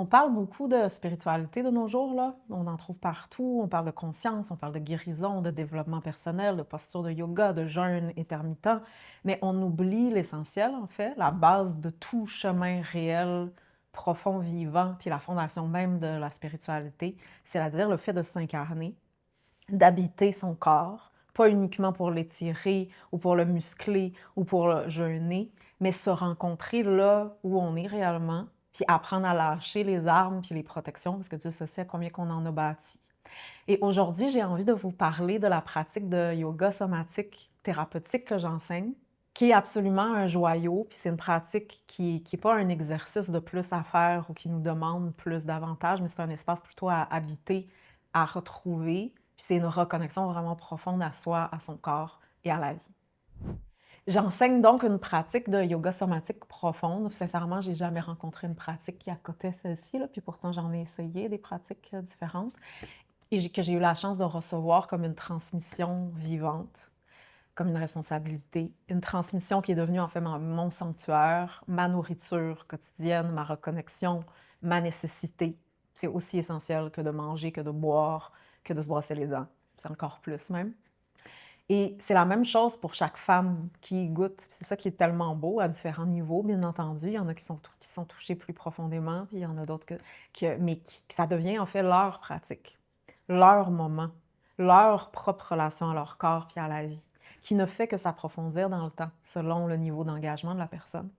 On parle beaucoup de spiritualité de nos jours, là. On en trouve partout. On parle de conscience, on parle de guérison, de développement personnel, de posture de yoga, de jeûne intermittent. Mais on oublie l'essentiel, en fait, la base de tout chemin réel, profond, vivant, puis la fondation même de la spiritualité, c'est-à-dire le fait de s'incarner, d'habiter son corps, pas uniquement pour l'étirer ou pour le muscler ou pour le jeûner, mais se rencontrer là où on est réellement, puis apprendre à lâcher les armes puis les protections, parce que Dieu sait combien qu'on en a bâti. Et aujourd'hui, j'ai envie de vous parler de la pratique de yoga somatique thérapeutique que j'enseigne, qui est absolument un joyau, puis c'est une pratique qui est pas un exercice de plus à faire ou qui nous demande plus d'avantages, mais c'est un espace plutôt à habiter, à retrouver, puis c'est une reconnexion vraiment profonde à soi, à son corps et à la vie. J'enseigne donc une pratique de yoga somatique profonde. Sincèrement, j'ai jamais rencontré une pratique qui accotait celle-ci, là, puis pourtant j'en ai essayé des pratiques différentes et que j'ai eu la chance de recevoir comme une transmission vivante, comme une responsabilité, une transmission qui est devenue en fait mon sanctuaire, ma nourriture quotidienne, ma reconnexion, ma nécessité. C'est aussi essentiel que de manger, que de boire, que de se brosser les dents. C'est encore plus même. Et c'est la même chose pour chaque femme qui y goûte. C'est ça qui est tellement beau à différents niveaux, bien entendu. Il y en a qui sont touchés plus profondément, puis il y en a d'autres que ça devient en fait leur pratique, leur moment, leur propre relation à leur corps puis à la vie, qui ne fait que s'approfondir dans le temps, selon le niveau d'engagement de la personne.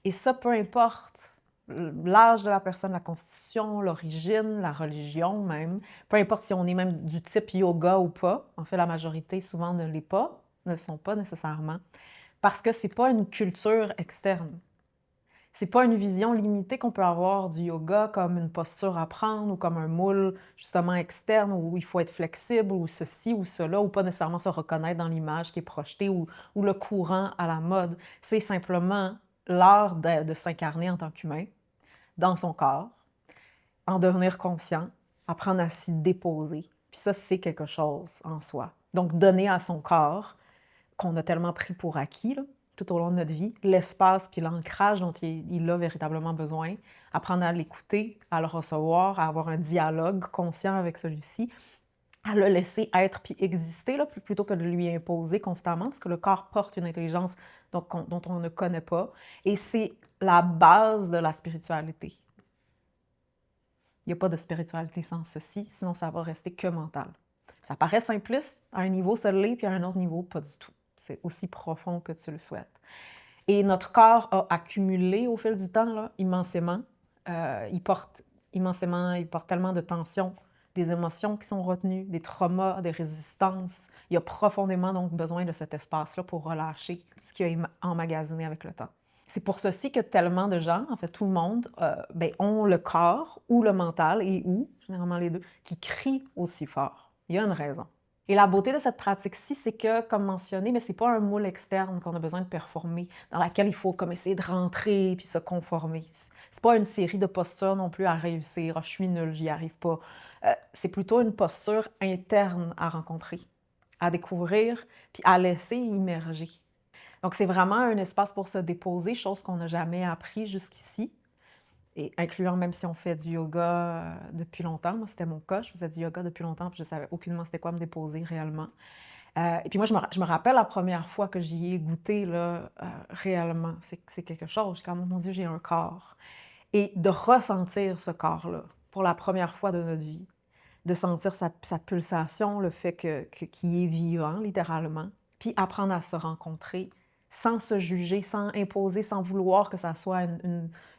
Et ça, peu importe l'âge de la personne, la constitution, l'origine, la religion même, peu importe si on est même du type yoga ou pas, en fait la majorité souvent ne l'est pas, ne sont pas nécessairement, parce que c'est pas une culture externe. C'est pas une vision limitée qu'on peut avoir du yoga comme une posture à prendre ou comme un moule justement externe où il faut être flexible ou ceci ou cela ou pas nécessairement se reconnaître dans l'image qui est projetée ou le courant à la mode. C'est simplement l'art de s'incarner en tant qu'humain dans son corps, en devenir conscient, apprendre à s'y déposer. Puis ça, c'est quelque chose en soi. Donc donner à son corps qu'on a tellement pris pour acquis là, tout au long de notre vie, l'espace puis l'ancrage dont il a véritablement besoin, apprendre à l'écouter, à le recevoir, à avoir un dialogue conscient avec celui-ci, à le laisser être puis exister là, plutôt que de lui imposer constamment, parce que le corps porte une intelligence dont on ne connaît pas, et c'est la base de la spiritualité. Il n'y a pas de spiritualité sans ceci, sinon ça va rester que mental. Ça paraît simpliste, à un niveau ça l'est, puis à un autre niveau, pas du tout. C'est aussi profond que tu le souhaites. Et notre corps a accumulé au fil du temps, là, immensément. Il porte immensément, il porte tellement de tensions, des émotions qui sont retenues, des traumas, des résistances. Il a profondément donc besoin de cet espace-là pour relâcher ce qu'il a emmagasiné avec le temps. C'est pour ceci que tellement de gens, en fait tout le monde, ont le corps ou le mental, ou généralement les deux, qui crient aussi fort. Il y a une raison. Et la beauté de cette pratique-ci, c'est que, comme mentionné, mais c'est pas un moule externe qu'on a besoin de performer, dans laquelle il faut comme essayer de rentrer puis se conformer. C'est pas une série de postures non plus à réussir. Ah, je suis nulle, j'y arrive pas. C'est plutôt une posture interne à rencontrer, à découvrir puis à laisser immerger. Donc c'est vraiment un espace pour se déposer, chose qu'on n'a jamais appris jusqu'ici. Et incluant même si on fait du yoga depuis longtemps. Moi, c'était mon cas. Je faisais du yoga depuis longtemps, puis je savais aucunement c'était quoi me déposer réellement. Et puis moi, je me rappelle la première fois que j'y ai goûté là, réellement. C'est quelque chose. J'ai comme, mon Dieu, j'ai un corps. Et de ressentir ce corps-là pour la première fois de notre vie, de sentir sa pulsation, le fait qu'il est vivant, littéralement, puis apprendre à se rencontrer sans se juger, sans imposer, sans vouloir que ça soit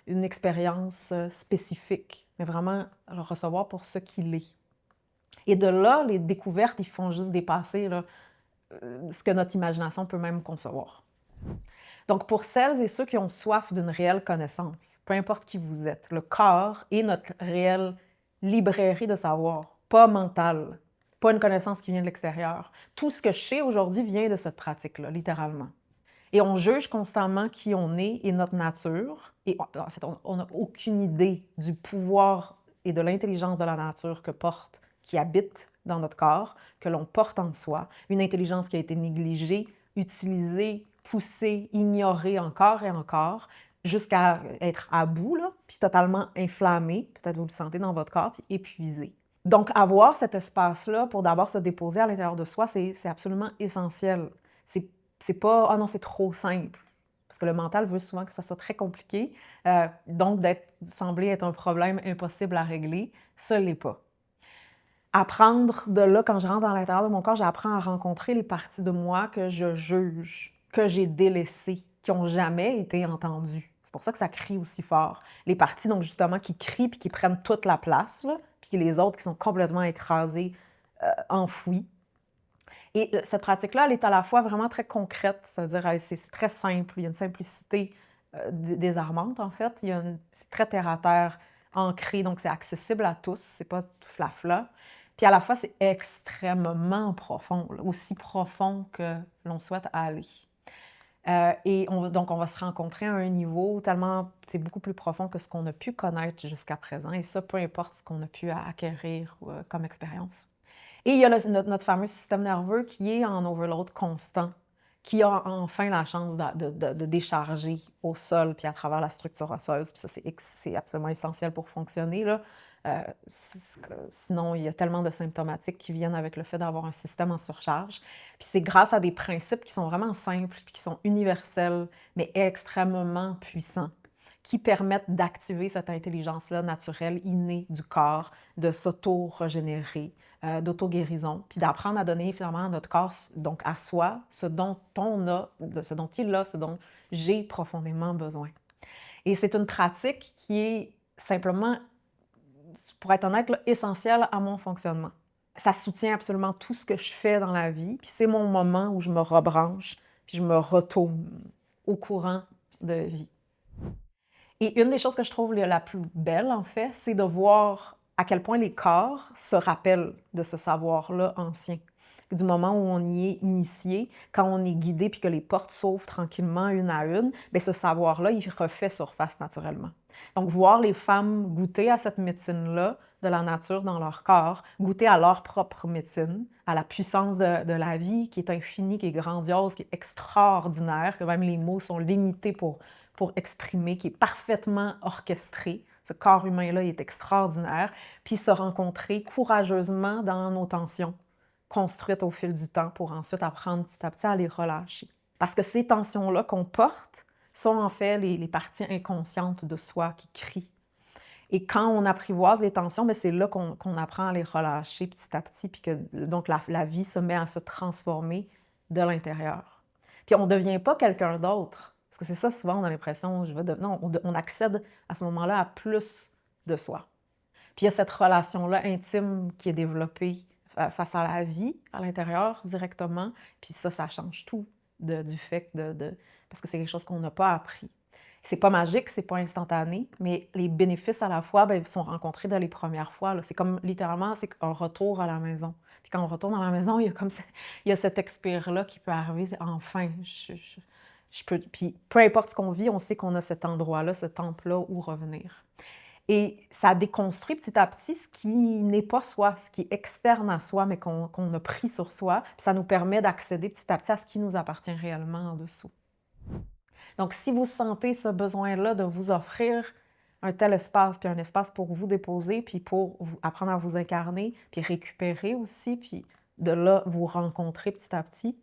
une expérience spécifique, mais vraiment le recevoir pour ce qu'il est. Et de là, les découvertes, ils font juste dépasser là, ce que notre imagination peut même concevoir. Donc, pour celles et ceux qui ont soif d'une réelle connaissance, peu importe qui vous êtes, le corps est notre réelle librairie de savoir, pas mentale, pas une connaissance qui vient de l'extérieur. Tout ce que je sais aujourd'hui vient de cette pratique-là, littéralement. Et on juge constamment qui on est et notre nature. Et en fait, on n'a aucune idée du pouvoir et de l'intelligence de la nature qui habite dans notre corps, que l'on porte en soi. Une intelligence qui a été négligée, utilisée, poussée, ignorée encore et encore, jusqu'à être à bout, là, puis totalement inflammé, peut-être vous le sentez dans votre corps, puis épuisé. Donc, avoir cet espace-là pour d'abord se déposer à l'intérieur de soi, c'est absolument essentiel. C'est pas « Ah non, c'est trop simple », parce que le mental veut souvent que ça soit très compliqué, donc sembler être un problème impossible à régler, ça l'est pas. Apprendre de là, quand je rentre dans l'intérieur de mon corps, j'apprends à rencontrer les parties de moi que je juge, que j'ai délaissées, qui n'ont jamais été entendues. C'est pour ça que ça crie aussi fort. Les parties, donc justement, qui crient puis qui prennent toute la place, là, puis les autres qui sont complètement écrasées, enfouies. Et cette pratique-là, elle est à la fois vraiment très concrète, c'est-à-dire c'est très simple, il y a une simplicité désarmante, en fait. C'est très terre-à-terre, ancré, donc c'est accessible à tous, c'est pas tout flafla. Puis à la fois, c'est extrêmement profond, là, aussi profond que l'on souhaite aller. Donc, on va se rencontrer à un niveau tellement, c'est beaucoup plus profond que ce qu'on a pu connaître jusqu'à présent, et ça, peu importe ce qu'on a pu acquérir comme expérience. Et il y a notre fameux système nerveux qui est en overload constant, qui a enfin la chance de décharger au sol puis à travers la structure osseuse. Puis ça, c'est absolument essentiel pour fonctionner, là. Sinon, il y a tellement de symptomatiques qui viennent avec le fait d'avoir un système en surcharge. Puis c'est grâce à des principes qui sont vraiment simples, puis qui sont universels, mais extrêmement puissants, qui permettent d'activer cette intelligence-là naturelle, innée du corps, de s'auto-régénérer, d'auto-guérison, puis d'apprendre à donner finalement à notre corps, donc à soi, ce dont on a, ce dont il a, ce dont j'ai profondément besoin. Et c'est une pratique qui est simplement, pour être honnête, là, essentielle à mon fonctionnement. Ça soutient absolument tout ce que je fais dans la vie, puis c'est mon moment où je me rebranche, puis je me retourne au courant de vie. Et une des choses que je trouve la plus belle, en fait, c'est de voir à quel point les corps se rappellent de ce savoir-là ancien. Du moment où on y est initié, quand on est guidé puis que les portes s'ouvrent tranquillement une à une, bien, ce savoir-là, il refait surface naturellement. Donc, voir les femmes goûter à cette médecine-là de la nature dans leur corps, goûter à leur propre médecine, à la puissance de la vie qui est infinie, qui est grandiose, qui est extraordinaire, que même les mots sont limités pour exprimer, qui est parfaitement orchestré. Ce corps humain-là est extraordinaire. Puis se rencontrer courageusement dans nos tensions, construites au fil du temps pour ensuite apprendre petit à petit à les relâcher. Parce que ces tensions-là qu'on porte sont en fait les parties inconscientes de soi qui crient. Et quand on apprivoise les tensions, bien, c'est là qu'on apprend à les relâcher petit à petit, puis que donc la vie se met à se transformer de l'intérieur. Puis on ne devient pas quelqu'un d'autre. Parce que c'est ça, souvent, on a l'impression, non, on accède à ce moment-là à plus de soi. Puis il y a cette relation-là intime qui est développée face à la vie, à l'intérieur, directement. Puis ça change tout du fait parce que c'est quelque chose qu'on n'a pas appris. C'est pas magique, c'est pas instantané, mais les bénéfices à la fois, bien, sont rencontrés dès les premières fois, là. C'est comme, littéralement, c'est un retour à la maison. Puis quand on retourne à la maison, il y a comme il y a cet expire-là qui peut arriver, c'est enfin, je peux... Puis peu importe ce qu'on vit, on sait qu'on a cet endroit-là, ce temple-là où revenir. Et ça déconstruit petit à petit ce qui n'est pas soi, ce qui est externe à soi, mais qu'on a pris sur soi. Puis ça nous permet d'accéder petit à petit à ce qui nous appartient réellement en dessous. Donc, si vous sentez ce besoin-là de vous offrir un tel espace, puis un espace pour vous déposer, puis pour apprendre à vous incarner, puis récupérer aussi, puis de là, vous rencontrer petit à petit,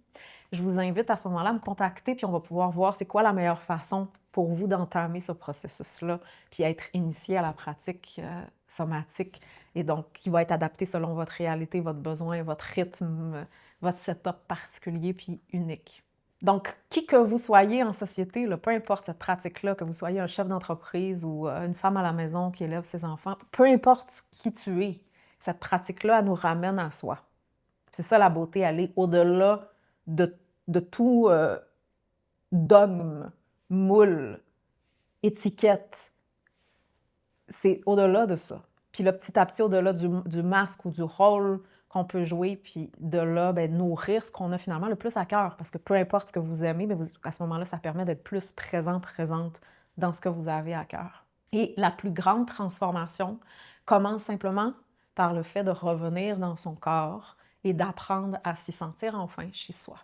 je vous invite à ce moment-là à me contacter, puis on va pouvoir voir c'est quoi la meilleure façon pour vous d'entamer ce processus-là, puis être initié à la pratique somatique, et donc qui va être adapté selon votre réalité, votre besoin, votre rythme, votre setup particulier, puis unique. Donc, qui que vous soyez en société, là, peu importe cette pratique-là, que vous soyez un chef d'entreprise ou une femme à la maison qui élève ses enfants, peu importe qui tu es, cette pratique-là, elle nous ramène à soi. C'est ça la beauté, elle est au-delà de tout dogme, moule, étiquette. C'est au-delà de ça. Puis là, petit à petit, au-delà du masque ou du rôle qu'on peut jouer, puis de là, bien, nourrir ce qu'on a finalement le plus à cœur. Parce que peu importe ce que vous aimez, bien, à ce moment-là, ça permet d'être plus présent, présente dans ce que vous avez à cœur. Et la plus grande transformation commence simplement par le fait de revenir dans son corps et d'apprendre à s'y sentir enfin chez soi.